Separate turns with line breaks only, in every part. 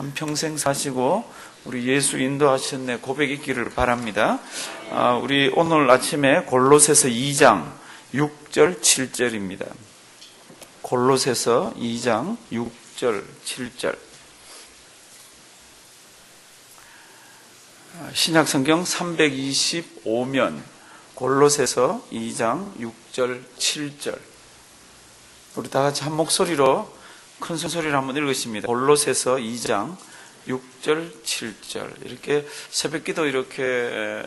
한평생 사시고 우리 예수 인도하셨네 고백 있기를 바랍니다. 우리 오늘 아침에 골로새서 2장 6절 7절입니다. 골로새서 2장 6절 7절. 신약성경 325면 골로새서 2장 6절 7절. 우리 다 같이 한 목소리로 큰 소리를 한번 읽으십니다. 골로새서 2장 6절 7절. 이렇게 새벽기도 이렇게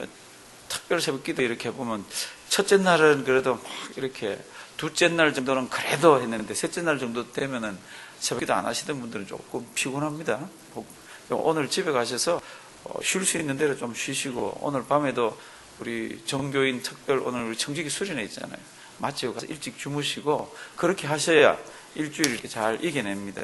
특별 새벽기도 이렇게 보면 첫째 날은 그래도 막 이렇게 둘째 날 정도는 그래도 했는데 셋째 날 정도 되면은 새벽기도 안 하시던 분들은 조금 피곤합니다. 오늘 집에 가셔서 쉴 수 있는 대로 좀 쉬시고, 오늘 밤에도 우리 정교인 특별 오늘 우리 청지기 수련회 있잖아요. 마치고 가서 일찍 주무시고 그렇게 하셔야 일주일 이렇게 잘 이겨냅니다.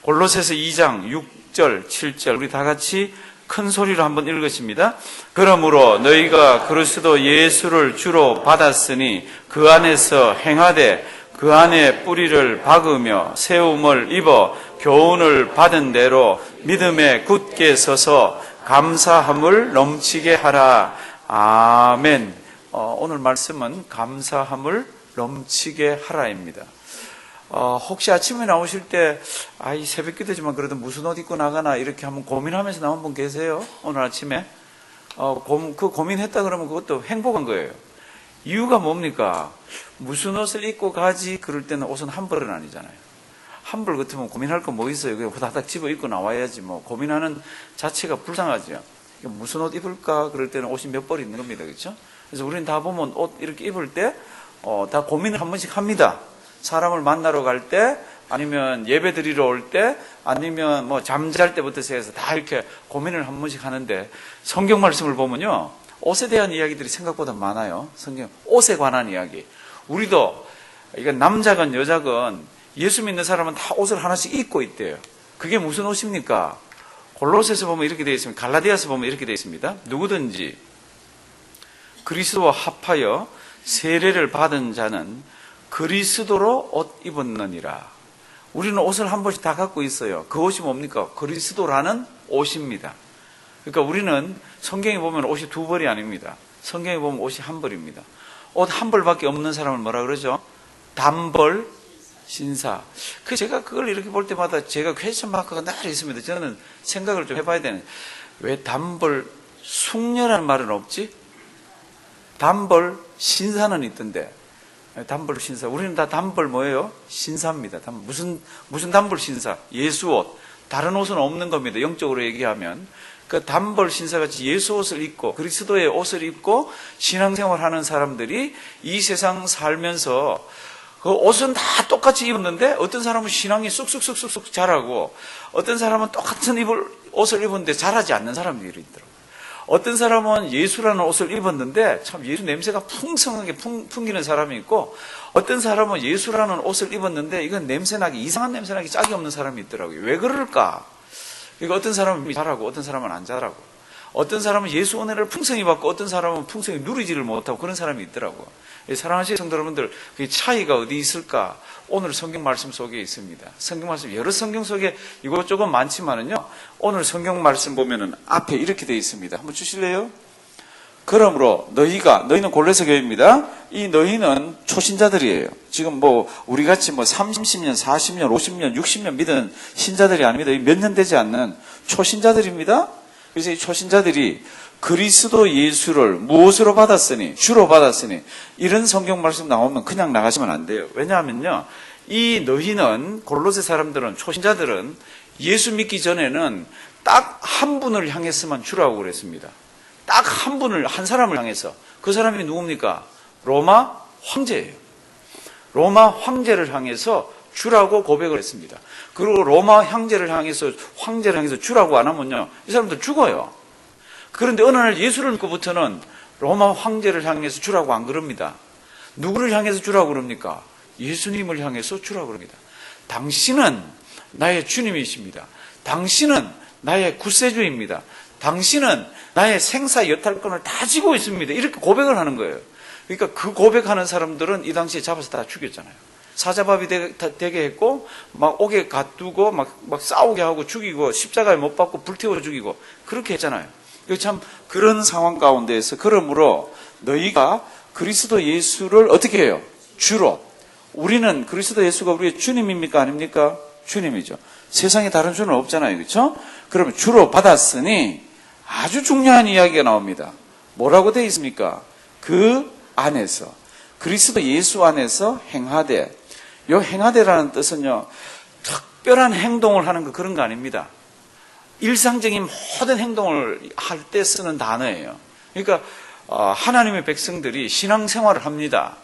골로새서 2장 6절 7절 우리 다 같이 큰 소리로 한번 읽으십니다. 그러므로 너희가 그리스도 예수를 주로 받았으니 그 안에서 행하되 그 안에 뿌리를 박으며 세움을 입어 교훈을 받은 대로 믿음에 굳게 서서 감사함을 넘치게 하라. 아멘. 오늘 말씀은 감사함을 넘치게 하라입니다. 혹시 아침에 나오실 때 이 새벽 기도지만 그래도 무슨 옷 입고 나가나 이렇게 한번 고민하면서 나온 분 계세요? 오늘 아침에 그 고민했다 그러면 그것도 행복한 거예요. 이유가 뭡니까? 무슨 옷을 입고 가지 그럴 때는 옷은 한 벌은 아니잖아요. 한 벌 같으면 고민할 거 뭐 있어요? 그냥 후다닥 집어 입고 나와야지. 뭐 고민하는 자체가 불쌍하죠. 무슨 옷 입을까 그럴 때는 옷이 몇 벌 있는 겁니다. 그렇죠? 그래서 우리는 다 보면 옷 이렇게 입을 때 다 고민을 한 번씩 합니다. 사람을 만나러 갈 때, 아니면 예배 드리러 올 때, 아니면 뭐 잠잘 때부터 해서 다 이렇게 고민을 한 번씩 하는데, 성경 말씀을 보면요, 옷에 대한 이야기들이 생각보다 많아요. 성경 옷에 관한 이야기. 우리도 이건 남자건 여자건 예수 믿는 사람은 다 옷을 하나씩 입고 있대요. 그게 무슨 옷입니까? 골로새서 보면 이렇게 되어 있습니다. 갈라디아서 보면 이렇게 되어 있습니다. 누구든지 그리스도와 합하여 세례를 받은 자는 그리스도로 옷 입었느니라. 우리는 옷을 한 벌씩 다 갖고 있어요. 그 옷이 뭡니까? 그리스도라는 옷입니다. 그러니까 우리는 성경에 보면 옷이 두 벌이 아닙니다. 성경에 보면 옷이 한 벌입니다. 옷 한 벌밖에 없는 사람을 뭐라 그러죠? 단벌 신사. 제가 그걸 이렇게 볼 때마다 제가 퀘스천 마크가 늘 있습니다. 저는 생각을 좀 해봐야 되는. 왜 단벌 숙녀라는 말은 없지? 단벌 신사는 있던데. 단벌 신사. 우리는 다 단벌 뭐예요? 신사입니다. 무슨 단벌 신사? 예수 옷. 다른 옷은 없는 겁니다. 영적으로 얘기하면. 그 단벌 신사같이 예수 옷을 입고 그리스도의 옷을 입고 신앙생활 하는 사람들이 이 세상 살면서 그 옷은 다 똑같이 입었는데 어떤 사람은 신앙이 쑥쑥쑥쑥 자라고 어떤 사람은 똑같은 옷을 입었는데 자라지 않는 사람들이 있더라고요. 어떤 사람은 예수라는 옷을 입었는데 참 예수 냄새가 풍성하게 풍기는 사람이 있고, 어떤 사람은 예수라는 옷을 입었는데 이건 냄새나기, 이상한 냄새나기 짝이 없는 사람이 있더라고요. 왜 그럴까? 그러니까 어떤 사람은 잘하고 어떤 사람은 안 잘하고, 어떤 사람은 예수 은혜를 풍성히 받고 어떤 사람은 풍성히 누리지를 못하고 그런 사람이 있더라고요. 사랑하시는 성도 여러분들, 그 차이가 어디 있을까? 오늘 성경 말씀 속에 있습니다. 성경 말씀, 여러 성경 속에 이것저것 많지만은요, 오늘 성경 말씀 보면은 앞에 이렇게 되어 있습니다. 한번 주실래요? 그러므로 너희는 골로새 교회입니다. 이 너희는 초신자들이에요. 지금 우리 같이 30년, 40년, 50년, 60년 믿은 신자들이 아닙니다. 몇 년 되지 않는 초신자들입니다. 그래서 이 초신자들이 그리스도 예수를 무엇으로 받았으니? 주로 받았으니. 이런 성경 말씀 나오면 그냥 나가시면 안 돼요. 왜냐하면요, 이 너희는, 골로새 사람들은, 초신자들은 예수 믿기 전에는 딱 한 분을 향했으면 주라고 그랬습니다. 딱 한 사람을 향해서. 그 사람이 누굽니까? 로마 황제예요. 로마 황제를 향해서 주라고 고백을 했습니다. 그리고 로마 황제를 향해서 주라고 안 하면요, 이 사람들 죽어요. 그런데 어느 날 예수를 믿고부터는 로마 황제를 향해서 주라고 안 그럽니다. 누구를 향해서 주라고 그럽니까? 예수님을 향해서 주라고 그럽니다. 당신은 나의 주님이십니다. 당신은 나의 구세주입니다. 당신은 나의 생사 여탈권을 다 지고 있습니다. 이렇게 고백을 하는 거예요. 그러니까 그 고백하는 사람들은 이 당시에 잡아서 다 죽였잖아요. 사자밥이 되게 했고, 막 옥에 가두고, 막 싸우게 하고 죽이고, 십자가에 못 박고 불태워 죽이고, 그렇게 했잖아요. 이거 참 그런 상황 가운데에서, 그러므로 너희가 그리스도 예수를 어떻게 해요? 주로. 우리는 그리스도 예수가 우리의 주님입니까? 아닙니까? 주님이죠. 세상에 다른 주는 없잖아요. 그렇죠? 그러면 주로 받았으니 아주 중요한 이야기가 나옵니다. 뭐라고 되어 있습니까? 그 안에서, 그리스도 예수 안에서 행하되, 이 행하되라는 뜻은요, 특별한 행동을 하는 거, 그런 거 아닙니다. 일상적인 모든 행동을 할 때 쓰는 단어예요. 그러니까 하나님의 백성들이 신앙생활을 합니다.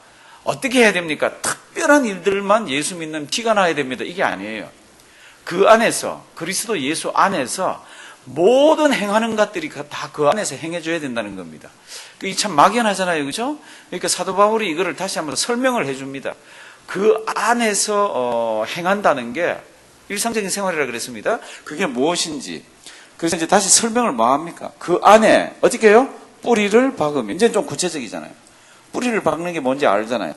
어떻게 해야 됩니까? 특별한 일들만 예수 믿는 티가 나야 됩니다. 이게 아니에요. 그 안에서, 그리스도 예수 안에서 모든 행하는 것들이 다 그 안에서 행해줘야 된다는 겁니다. 이게 참 막연하잖아요. 그죠? 그러니까 사도 바울이 이거를 다시 한번 설명을 해줍니다. 그 안에서 행한다는 게 일상적인 생활이라 그랬습니다. 그게 무엇인지. 그래서 이제 다시 설명을 뭐 합니까? 그 안에 어떻게 해요? 뿌리를 박으면. 이제 좀 구체적이잖아요. 뿌리를 박는 게 뭔지 알잖아요.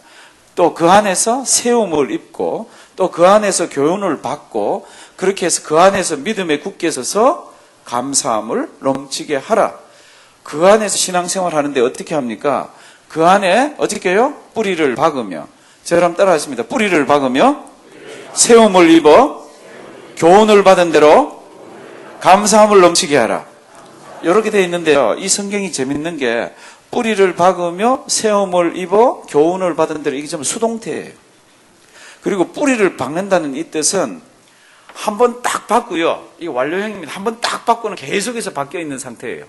또 그 안에서 세움을 입고, 또 그 안에서 교훈을 받고, 그렇게 해서 그 안에서 믿음에 굳게 서서 감사함을 넘치게 하라. 그 안에서 신앙생활 하는데 어떻게 합니까? 그 안에 어떻게 해요? 뿌리를 박으며. 저랑 따라 하십니다. 뿌리를 박으며 세움을 입어 교훈을 받은 대로 감사함을 넘치게 하라. 이렇게 되어 있는데요. 이 성경이 재밌는 게 뿌리를 박으며 세움을 입어 교훈을 받은 대로, 이게 좀 수동태예요. 그리고 뿌리를 박는다는 이 뜻은 한 번 딱 박고요. 이게 완료형입니다. 한 번 딱 박고는 계속해서 바뀌어 있는 상태예요.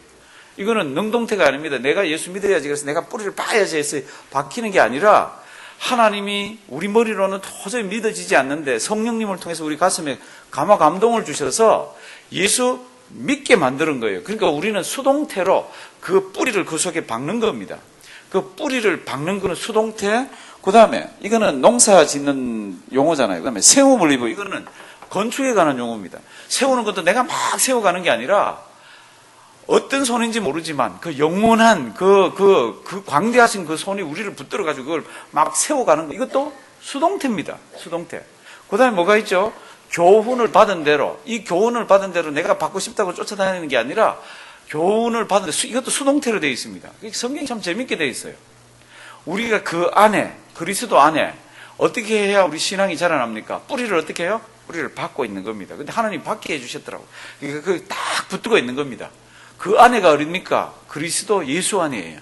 이거는 능동태가 아닙니다. 내가 예수 믿어야지, 그래서 내가 뿌리를 박아야지 해서 박히는 게 아니라, 하나님이 우리 머리로는 도저히 믿어지지 않는데 성령님을 통해서 우리 가슴에 감화 감동을 주셔서 예수 믿게 만드는 거예요. 그러니까 우리는 수동태로 그 뿌리를 그 속에 박는 겁니다. 그 뿌리를 박는 거는 수동태. 그 다음에 이거는 농사 짓는 용어잖아요. 그 다음에 세움을 입어, 이거는 건축에 관한 용어입니다. 세우는 것도 내가 막 세워가는 게 아니라 어떤 손인지 모르지만 그 영원한 그 광대하신 그 손이 우리를 붙들어가지고 그걸 막 세워가는 거, 이것도 수동태입니다. 수동태. 그 다음에 뭐가 있죠? 교훈을 받은 대로, 이 교훈을 받은 대로 내가 받고 싶다고 쫓아다니는 게 아니라 교훈을 받은 대로, 이것도 수동태로 되어 있습니다. 성경이 참 재밌게 되어 있어요. 우리가 그 안에, 그리스도 안에 어떻게 해야 우리 신앙이 자라납니까? 뿌리를 어떻게 해요? 뿌리를 받고 있는 겁니다. 근데 하나님이 받게 해주셨더라고요. 그러니까 그게 딱 붙들고 있는 겁니다. 그 안에가 어딥니까? 그리스도 예수 안이에요.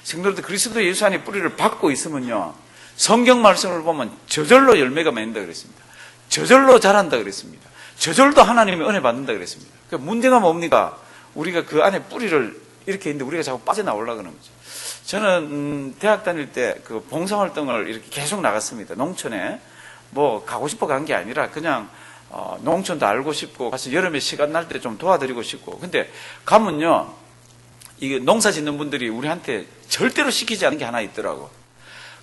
성도들도 그리스도 예수 안에 뿌리를 받고 있으면요, 성경 말씀을 보면 저절로 열매가 맺는다 그랬습니다. 저절로 자란다 그랬습니다. 저절로 하나님의 은혜 받는다 그랬습니다. 그러니까 문제가 뭡니까? 우리가 그 안에 뿌리를 이렇게 있는데 우리가 자꾸 빠져나오려고 하는 거죠. 저는 대학 다닐 때 그 봉사활동을 이렇게 계속 나갔습니다. 농촌에 뭐 가고 싶어 간 게 아니라 그냥 농촌도 알고 싶고, 가서 여름에 시간 날 때 좀 도와드리고 싶고. 근데 가면요, 이게 농사 짓는 분들이 우리한테 절대로 시키지 않는 게 하나 있더라고.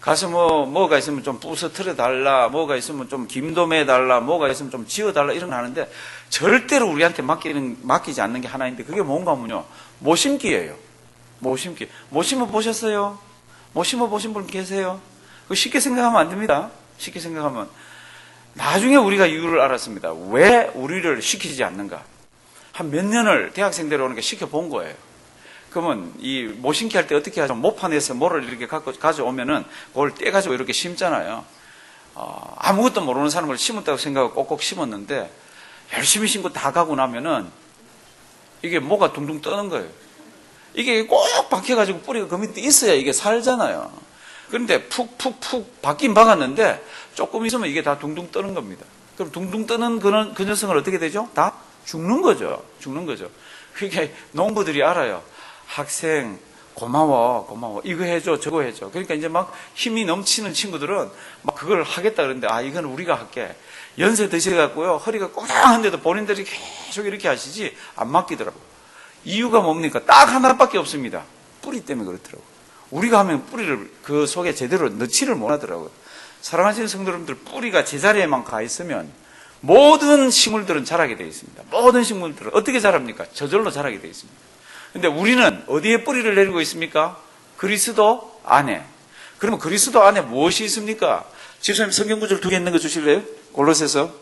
가서 뭐가 있으면 좀 부서뜨려 달라, 뭐가 있으면 좀 김도매 달라, 뭐가 있으면 좀 지어 달라, 이런 거 하는데 절대로 우리한테 맡기지 않는 게 하나 있는데, 그게 뭔가 하면요, 모심기예요. 모심기. 모심어 보셨어요? 모심어 보신 분 계세요? 그거 쉽게 생각하면 안 됩니다. 쉽게 생각하면. 나중에 우리가 이유를 알았습니다. 왜 우리를 시키지 않는가? 한 몇 년을 대학생들 오니까 시켜본 거예요. 그러면 이 모심기 할 때 어떻게 하죠? 모판에서 모를 이렇게 가져오면은 그걸 떼가지고 이렇게 심잖아요. 아무것도 모르는 사람을 심었다고 생각하고 꼭꼭 심었는데, 열심히 심고 다 가고 나면은 이게 뭐가 둥둥 떠는 거예요. 이게 꼭 박혀가지고 뿌리가 그 밑에 있어야 이게 살잖아요. 그런데 푹 박긴 박았는데 조금 있으면 이게 다 둥둥 떠는 겁니다. 그럼 둥둥 떠는 그 녀석은 어떻게 되죠? 다 죽는 거죠. 죽는 거죠. 그게 농부들이 알아요. 학생 고마워 이거 해줘 저거 해줘. 그러니까 이제 막 힘이 넘치는 친구들은 막 그걸 하겠다 그러는데, 이건 우리가 할게. 연세 드셔갖고요, 허리가 꼬장한데도 본인들이 계속 이렇게 하시지 안 맡기더라고. 이유가 뭡니까? 딱 하나밖에 없습니다. 뿌리 때문에 그렇더라고. 우리가 하면 뿌리를 그 속에 제대로 넣지를 못하더라고요. 사랑하시는 성도 여러분들, 뿌리가 제자리에만 가 있으면 모든 식물들은 자라게 되어 있습니다. 모든 식물들은 어떻게 자랍니까? 저절로 자라게 되어 있습니다. 근데 우리는 어디에 뿌리를 내리고 있습니까? 그리스도 안에. 그러면 그리스도 안에 무엇이 있습니까? 집사님 성경 구절 2개 있는 거 주실래요? 골로새서.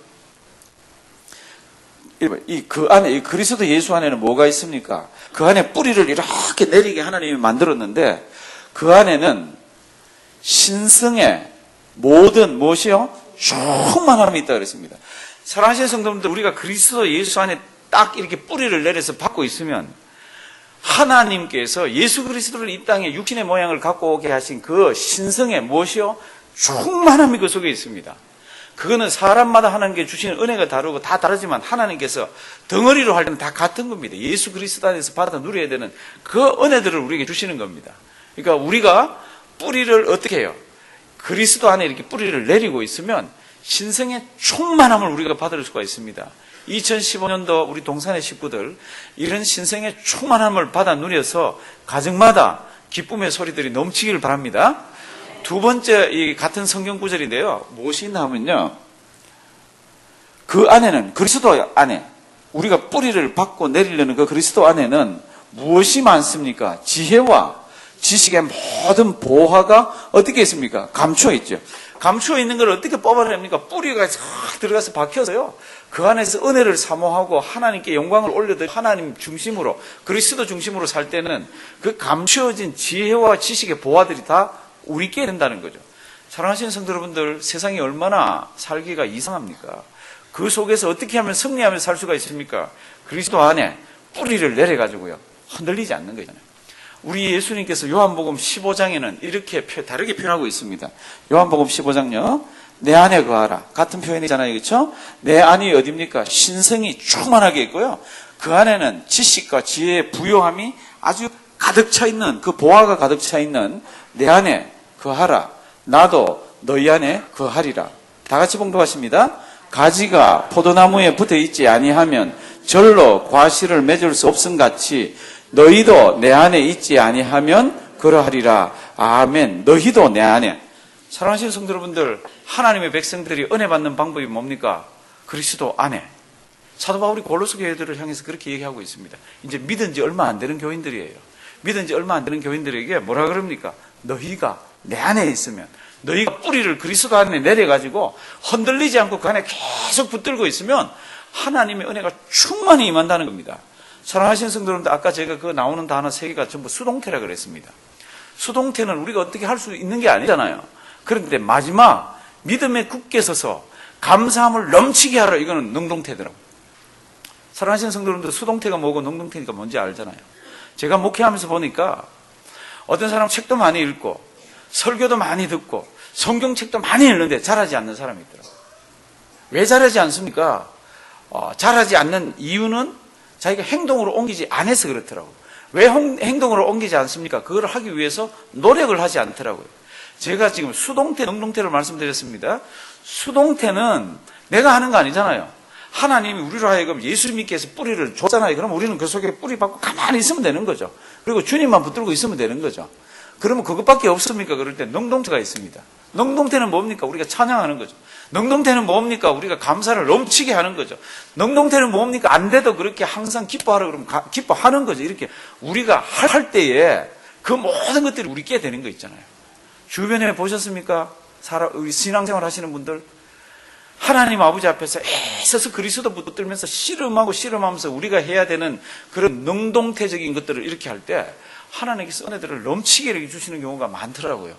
그 안에, 이 그리스도 예수 안에는 뭐가 있습니까? 그 안에 뿌리를 이렇게 내리게 하나님이 만들었는데, 그 안에는 신성의 모든 무엇이요? 충만함이 있다 그랬습니다. 사랑하시는 성도님들, 우리가 그리스도 예수 안에 딱 이렇게 뿌리를 내려서 받고 있으면 하나님께서 예수 그리스도를 이 땅에 육신의 모양을 갖고 오게 하신 그 신성의 무엇이요? 충만함이 그 속에 있습니다. 그거는 사람마다 하나님께 주시는 은혜가 다르고 다 다르지만 하나님께서 덩어리로 할 때는 다 같은 겁니다. 예수 그리스도 안에서 받아 누려야 되는 그 은혜들을 우리에게 주시는 겁니다. 그러니까 우리가 뿌리를 어떻게 해요? 그리스도 안에 이렇게 뿌리를 내리고 있으면 신성의 충만함을 우리가 받을 수가 있습니다. 2015년도 우리 동산의 식구들 이런 신성의 충만함을 받아 누려서 가정마다 기쁨의 소리들이 넘치기를 바랍니다. 두 번째 이 같은 성경 구절인데요. 무엇이 있나 하면요. 그 안에는 그리스도 안에 우리가 뿌리를 받고 내리려는 그 그리스도 안에는 무엇이 많습니까? 지혜와 지식의 모든 보화가 어떻게 있습니까? 감추어 있죠. 감추어 있는 걸 어떻게 뽑아냅니까? 뿌리가 들어가서 박혀서요. 그 안에서 은혜를 사모하고 하나님께 영광을 올려드리고 하나님 중심으로 그리스도 중심으로 살 때는 그 감추어진 지혜와 지식의 보화들이 다 우리께 된다는 거죠. 사랑하시는 성도 여러분들, 세상이 얼마나 살기가 이상합니까? 그 속에서 어떻게 하면 승리하며 살 수가 있습니까? 그리스도 안에 뿌리를 내려가지고요. 흔들리지 않는 거잖아요. 우리 예수님께서 요한복음 15장에는 이렇게 다르게 표현하고 있습니다. 요한복음 15장요. 내 안에 거하라. 같은 표현이잖아요. 그렇죠? 내 안이 어디입니까? 신성이 충만하게 있고요. 그 안에는 지식과 지혜의 부요함이 아주 가득 차 있는, 그 보화가 가득 차 있는 내 안에 거하라. 나도 너희 안에 거하리라. 다 같이 봉독하십니다. 가지가 포도나무에 붙어 있지 아니하면 절로 과실을 맺을 수 없음같이 너희도 내 안에 있지 아니하면 그러하리라. 아멘. 너희도 내 안에. 사랑하시는 성도 여러분들, 하나님의 백성들이 은혜 받는 방법이 뭡니까? 그리스도 안에. 사도 바울이 골로새 교회들을 향해서 그렇게 얘기하고 있습니다. 이제 믿은 지 얼마 안 되는 교인들이에요. 믿은 지 얼마 안 되는 교인들에게 뭐라 그럽니까? 너희가 내 안에 있으면, 너희가 뿌리를 그리스도 안에 내려가지고 흔들리지 않고 그 안에 계속 붙들고 있으면 하나님의 은혜가 충만히 임한다는 겁니다. 사랑하시는 성도님들, 아까 제가 그 나오는 단어 3개가 전부 수동태라 그랬습니다. 수동태는 우리가 어떻게 할 수 있는 게 아니잖아요. 그런데 마지막 믿음에 굳게 서서 감사함을 넘치게 하라, 이거는 능동태더라고요. 사랑하시는 성도님들, 수동태가 뭐고 능동태니까 뭔지 알잖아요. 제가 목회하면서 보니까 어떤 사람 책도 많이 읽고 설교도 많이 듣고 성경책도 많이 읽는데 잘하지 않는 사람이 있더라고요. 왜 잘하지 않습니까? 잘하지 않는 이유는 자기가 행동으로 옮기지 않아서 그렇더라고요. 왜 행동으로 옮기지 않습니까? 그걸 하기 위해서 노력을 하지 않더라고요. 제가 지금 수동태, 능동태를 말씀드렸습니다. 수동태는 내가 하는 거 아니잖아요. 하나님이 우리로 하여금 예수 믿게 해서 뿌리를 줬잖아요. 그럼 우리는 그 속에 뿌리 받고 가만히 있으면 되는 거죠. 그리고 주님만 붙들고 있으면 되는 거죠. 그러면 그것밖에 없습니까? 그럴 때 능동태가 있습니다. 능동태는 뭡니까? 우리가 찬양하는 거죠. 능동태는 뭡니까? 우리가 감사를 넘치게 하는 거죠. 능동태는 뭡니까? 안 돼도 그렇게 항상 기뻐하라 그러면 기뻐하는 거죠. 이렇게 우리가 할 때에 그 모든 것들이 우리께 되는 거 있잖아요. 주변에 보셨습니까? 우리 신앙생활 하시는 분들, 하나님 아버지 앞에서 애써서 그리스도 붙들면서 씨름하면서 우리가 해야 되는 그런 능동태적인 것들을 이렇게 할 때 하나님께서 은혜들을 넘치게 주시는 경우가 많더라고요.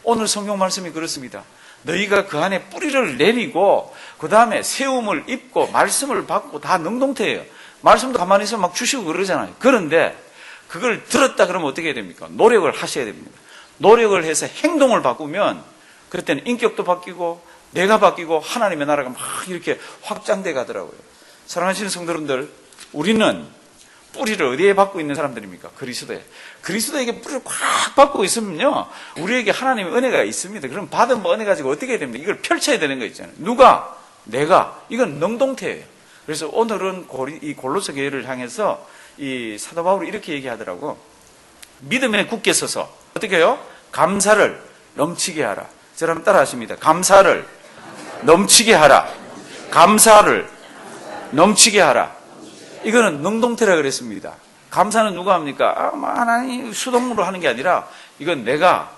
오늘 성경 말씀이 그렇습니다. 너희가 그 안에 뿌리를 내리고 그 다음에 세움을 입고 말씀을 받고 다 능동태예요. 말씀도 가만히 있으면 막 주시고 그러잖아요. 그런데 그걸 들었다 그러면 어떻게 해야 됩니까? 노력을 하셔야 됩니다. 노력을 해서 행동을 바꾸면 그럴 때는 인격도 바뀌고 내가 바뀌고 하나님의 나라가 막 이렇게 확장돼 가더라고요. 사랑하시는 성도님들, 우리는 뿌리를 어디에 받고 있는 사람들입니까? 그리스도에. 그리스도에게 뿌리를 꽉 받고 있으면요, 우리에게 하나님의 은혜가 있습니다. 그럼 받은 은혜 가지고 어떻게 해야 됩니까? 이걸 펼쳐야 되는 거 있잖아요. 누가? 내가. 이건 능동태예요. 그래서 오늘은 이 골로새 교회를 향해서 이 사도 바울이 이렇게 얘기하더라고. 믿음에 굳게 서서 어떻게 해요? 감사를 넘치게 하라. 여러분 따라 하십니다. 감사를 넘치게 하라. 감사를 넘치게 하라. 이거는 능동태라 그랬습니다. 감사는 누가 합니까? 하나님 수동으로 하는 게 아니라 이건 내가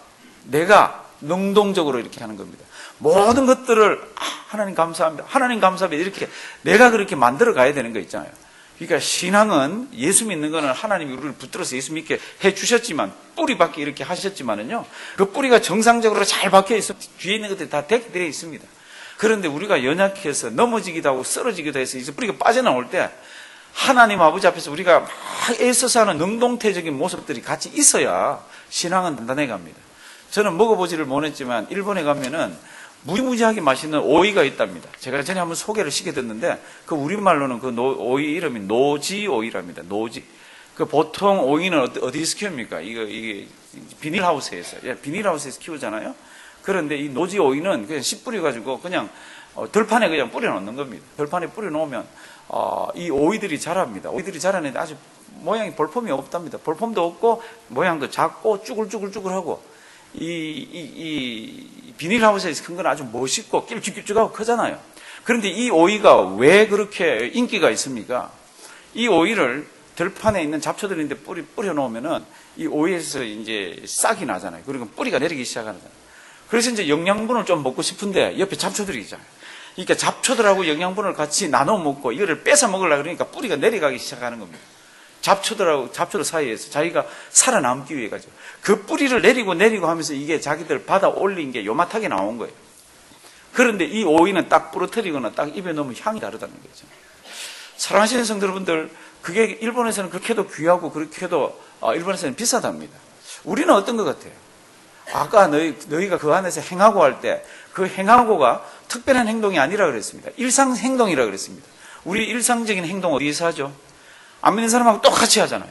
능동적으로 이렇게 하는 겁니다. 모든 것들을 하나님 감사합니다. 하나님 감사합니다. 이렇게 내가 그렇게 만들어 가야 되는 거 있잖아요. 그러니까 신앙은 예수 믿는 거는 하나님이 우리를 붙들어서 예수 믿게 해 주셨지만 뿌리 박기 이렇게 하셨지만은요. 그 뿌리가 정상적으로 잘 박혀 있어 뒤에 있는 것들이 다 되어 있습니다. 그런데 우리가 연약해서 넘어지기도 하고 쓰러지기도 해서 이제 뿌리가 빠져나올 때 하나님 아버지 앞에서 우리가 막 애써서 하는 능동태적인 모습들이 같이 있어야 신앙은 단단해 갑니다. 저는 먹어보지를 못했지만 일본에 가면은 무지무지하게 맛있는 오이가 있답니다. 제가 전에 한번 소개를 시켜드렸는데 그 우리말로는 그 오이 이름이 노지 오이랍니다. 노지. 그 보통 오이는 어디서 키웁니까? 이게 비닐하우스에서. 비닐하우스에서 키우잖아요. 그런데 이 노지 오이는 그냥 씨 뿌려가지고 그냥 들판에 그냥 뿌려놓는 겁니다. 들판에 뿌려놓으면 이 오이들이 자랍니다. 오이들이 자라는데 아주 모양이 볼품이 없답니다. 볼품도 없고 모양도 작고 쭈글쭈글쭈글하고 이 비닐하우스에서 큰 건 아주 멋있고 길쭉길쭉하고 크잖아요. 그런데 이 오이가 왜 그렇게 인기가 있습니까? 이 오이를 들판에 있는 잡초들인데 뿌려놓으면은 이 오이에서 이제 싹이 나잖아요. 그리고 뿌리가 내리기 시작하잖아요. 그래서 이제 영양분을 좀 먹고 싶은데 옆에 잡초들이 있잖아요. 그러니까 잡초들하고 영양분을 같이 나눠 먹고 이거를 뺏어 먹으려고 그러니까 뿌리가 내려가기 시작하는 겁니다. 잡초들 사이에서 자기가 살아남기 위해 가지고 그 뿌리를 내리고 하면서 이게 자기들 받아 올린 게 요만하게 나온 거예요. 그런데 이 오이는 딱 부러뜨리거나 딱 입에 넣으면 향이 다르다는 거죠. 사랑하시는 성도 여러분들, 그게 일본에서는 그렇게 해도 귀하고 그렇게 해도 일본에서는 비싸답니다. 우리는 어떤 것 같아요? 아까 너희가 그 안에서 행하고 할 때 그 행하고가 특별한 행동이 아니라 그랬습니다. 일상 행동이라 그랬습니다. 우리 일상적인 행동 어디에서 하죠? 안 믿는 사람하고 똑같이 하잖아요.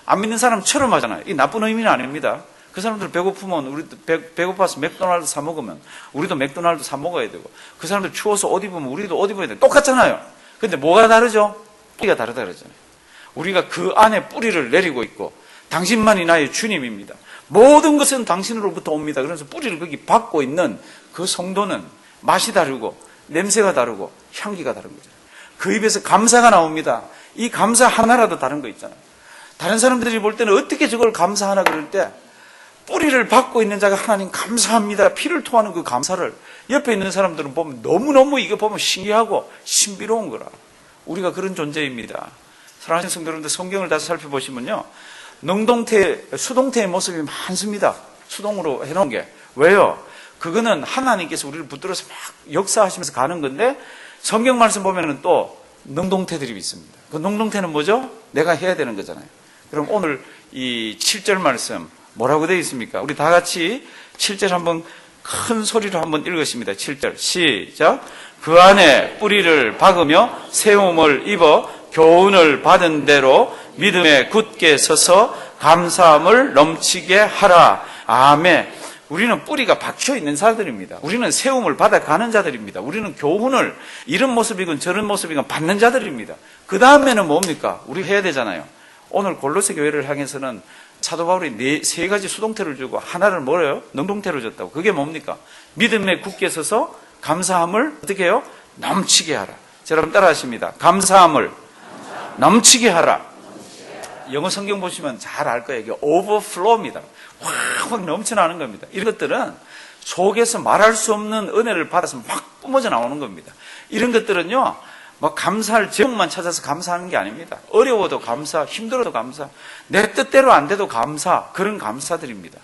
안 믿는 사람처럼 하잖아요. 이 나쁜 의미는 아닙니다. 그 사람들 배고프면 우리도 배고파서 맥도날드 사 먹으면 우리도 맥도날드 사 먹어야 되고 그 사람들 추워서 옷 입으면 우리도 옷 입어야 돼. 똑같잖아요. 근데 뭐가 다르죠? 뿌리가 다르다 그러잖아요. 우리가 그 안에 뿌리를 내리고 있고 당신만이 나의 주님입니다. 모든 것은 당신으로부터 옵니다. 그래서 뿌리를 거기 박고 있는 그 성도는 맛이 다르고 냄새가 다르고 향기가 다른 거죠. 그 입에서 감사가 나옵니다. 이 감사 하나라도 다른 거 있잖아요. 다른 사람들이 볼 때는 어떻게 저걸 감사하나 그럴 때 뿌리를 박고 있는 자가 하나님 감사합니다. 피를 토하는 그 감사를 옆에 있는 사람들은 보면 너무너무 이거 보면 신기하고 신비로운 거라. 우리가 그런 존재입니다. 사랑하시는 성도 여러분들, 성경을 다시 살펴보시면요. 수동태의 모습이 많습니다. 수동으로 해놓은 게. 왜요? 그거는 하나님께서 우리를 붙들어서 막 역사하시면서 가는 건데 성경 말씀 보면은 또 능동태들이 있습니다. 그 능동태는 뭐죠? 내가 해야 되는 거잖아요. 그럼 오늘 이 7절 말씀 뭐라고 되어 있습니까? 우리 다 같이 7절 한번 큰 소리로 한번 읽으십니다. 7절 시작. 그 안에 뿌리를 박으며 세움을 입어 교훈을 받은 대로 믿음에 굳게 서서 감사함을 넘치게 하라. 아멘. 우리는 뿌리가 박혀 있는 자들입니다. 우리는 세움을 받아가는 자들입니다. 우리는 교훈을 이런 모습이건 저런 모습이건 받는 자들입니다. 그 다음에는 뭡니까? 우리 해야 되잖아요. 오늘 골로새 교회를 향해서는 사도 바울이 세 가지 수동태를 주고 하나를 뭐래요? 능동태를 줬다고. 그게 뭡니까? 믿음에 굳게 서서 감사함을 어떻게 해요? 넘치게 하라. 자, 여러분 따라하십니다. 감사함을 넘치게 하라. 영어 성경 보시면 잘 알 거예요. 이게 overflow입니다. 확 넘쳐나는 겁니다. 이런 것들은 속에서 말할 수 없는 은혜를 받아서 막 뿜어져 나오는 겁니다. 이런 것들은요, 뭐 감사할 제목만 찾아서 감사하는 게 아닙니다. 어려워도 감사, 힘들어도 감사, 내 뜻대로 안 돼도 감사, 그런 감사드립니다.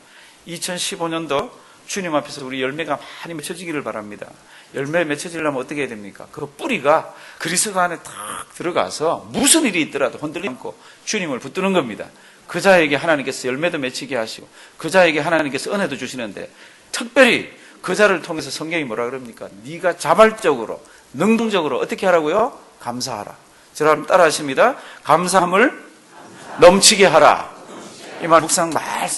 2015년도 주님 앞에서 우리 열매가 많이 맺혀지기를 바랍니다. 열매 맺혀지려면 어떻게 해야 됩니까? 그 뿌리가 그리스도 안에 탁 들어가서 무슨 일이 있더라도 흔들리지 않고 주님을 붙드는 겁니다. 그 자에게 하나님께서 열매도 맺히게 하시고 그 자에게 하나님께서 은혜도 주시는데 특별히 그 자를 통해서 성경이 뭐라 그럽니까? 네가 자발적으로 능동적으로 어떻게 하라고요? 감사하라. 저랑 따라 하십니다. 감사함을 넘치게 하라. 이 말 묵상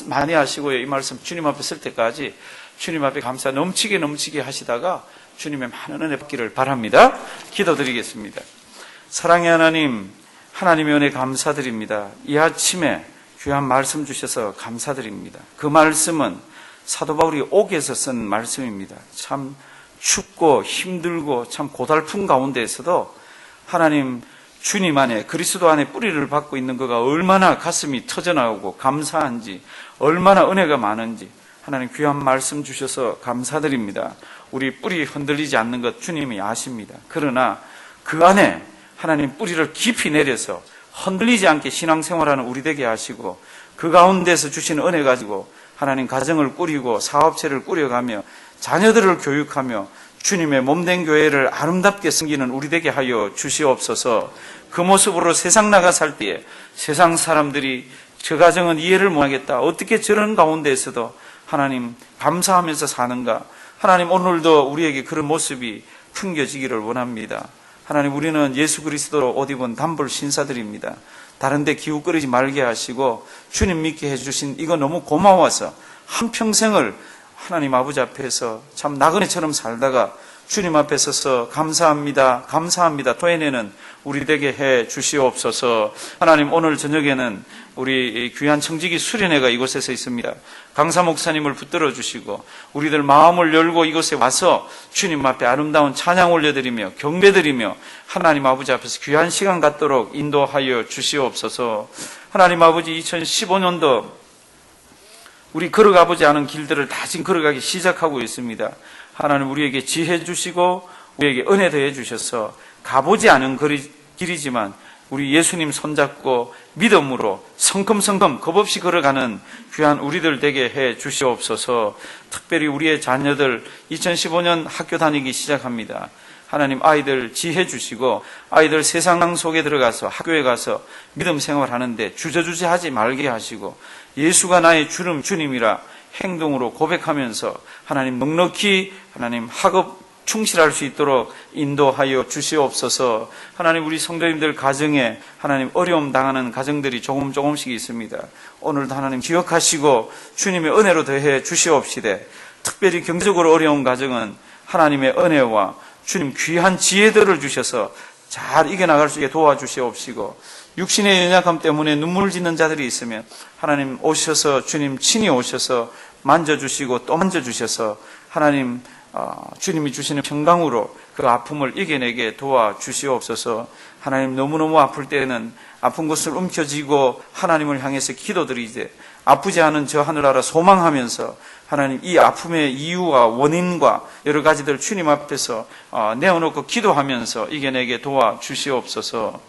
많이 하시고요. 이 말씀 주님 앞에 쓸 때까지 주님 앞에 감사 넘치게 하시다가 주님의 많은 은혜 받기를 바랍니다. 기도드리겠습니다. 사랑의 하나님, 하나님의 은혜 감사드립니다. 이 아침에 귀한 말씀 주셔서 감사드립니다. 그 말씀은 사도 바울이 옥에서 쓴 말씀입니다. 참 춥고 힘들고 참 고달픈 가운데에서도 하나님 주님 안에 그리스도 안에 뿌리를 받고 있는 그가 얼마나 가슴이 터져나오고 감사한지 얼마나 은혜가 많은지 하나님 귀한 말씀 주셔서 감사드립니다. 우리 뿌리 흔들리지 않는 것 주님이 아십니다. 그러나 그 안에 하나님 뿌리를 깊이 내려서 흔들리지 않게 신앙생활하는 우리 되게 하시고, 그 가운데서 주신 은혜 가지고 하나님 가정을 꾸리고 사업체를 꾸려가며 자녀들을 교육하며 주님의 몸된 교회를 아름답게 섬기는 우리 되게 하여 주시옵소서. 그 모습으로 세상 나가 살 때에 세상 사람들이 저 가정은 이해를 못하겠다, 어떻게 저런 가운데에서도 하나님 감사하면서 사는가, 하나님 오늘도 우리에게 그런 모습이 풍겨지기를 원합니다. 하나님, 우리는 예수 그리스도로 옷 입은 단벌 신사들입니다. 다른 데 기웃거리지 말게 하시고 주님 믿게 해주신 이거 너무 고마워서 한평생을 하나님 아버지 앞에서 참 나그네처럼 살다가 주님 앞에 서서 감사합니다, 감사합니다 토해내는 우리 되게 해 주시옵소서. 하나님, 오늘 저녁에는 우리 귀한 청지기 수련회가 이곳에서 있습니다. 강사 목사님을 붙들어 주시고 우리들 마음을 열고 이곳에 와서 주님 앞에 아름다운 찬양 올려드리며 경배드리며 하나님 아버지 앞에서 귀한 시간 갖도록 인도하여 주시옵소서. 하나님 아버지, 2015년도 우리 걸어가보지 않은 길들을 다 지금 걸어가기 시작하고 있습니다. 하나님, 우리에게 지혜 주시고 우리에게 은혜 더해 주셔서 가보지 않은 길이지만 우리 예수님 손잡고 믿음으로 성큼성큼 겁없이 걸어가는 귀한 우리들 되게 해 주시옵소서. 특별히 우리의 자녀들 2015년 학교 다니기 시작합니다. 하나님, 아이들 지혜 주시고 아이들 세상 속에 들어가서 학교에 가서 믿음 생활하는데 주저주저하지 말게 하시고 예수가 나의 주님이라 행동으로 고백하면서 하나님 넉넉히 하나님 학업 충실할 수 있도록 인도하여 주시옵소서. 하나님, 우리 성도님들 가정에 하나님 어려움 당하는 가정들이 조금씩 있습니다. 오늘도 하나님 기억하시고 주님의 은혜로 더해 주시옵시되, 특별히 경제적으로 어려운 가정은 하나님의 은혜와 주님 귀한 지혜들을 주셔서 잘 이겨나갈 수 있게 도와주시옵시고, 육신의 연약함 때문에 눈물 짓는 자들이 있으면 하나님 오셔서 주님 친히 오셔서 만져주시고 또 만져주셔서 하나님 주님이 주시는 평강으로 그 아픔을 이겨내게 도와주시옵소서. 하나님, 너무너무 아플 때에는 아픈 것을 움켜쥐고 하나님을 향해서 기도드리되 아프지 않은 저 하늘나라 소망하면서 하나님 이 아픔의 이유와 원인과 여러 가지들 주님 앞에서 내어놓고 기도하면서 이겨내게 도와주시옵소서.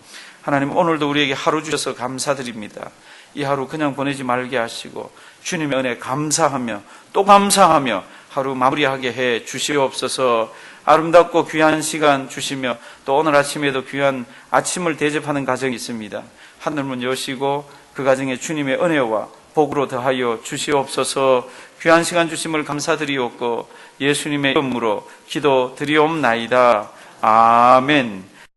하나님, 오늘도 우리에게 하루 주셔서 감사드립니다. 이 하루 그냥 보내지 말게 하시고 주님의 은혜 감사하며 또 감사하며 하루 마무리하게 해 주시옵소서. 아름답고 귀한 시간 주시며 또 오늘 아침에도 귀한 아침을 대접하는 가정이 있습니다. 하늘문 여시고 그 가정에 주님의 은혜와 복으로 더하여 주시옵소서. 귀한 시간 주심을 감사드리옵고 예수님의 이름으로 기도드리옵나이다. 아멘.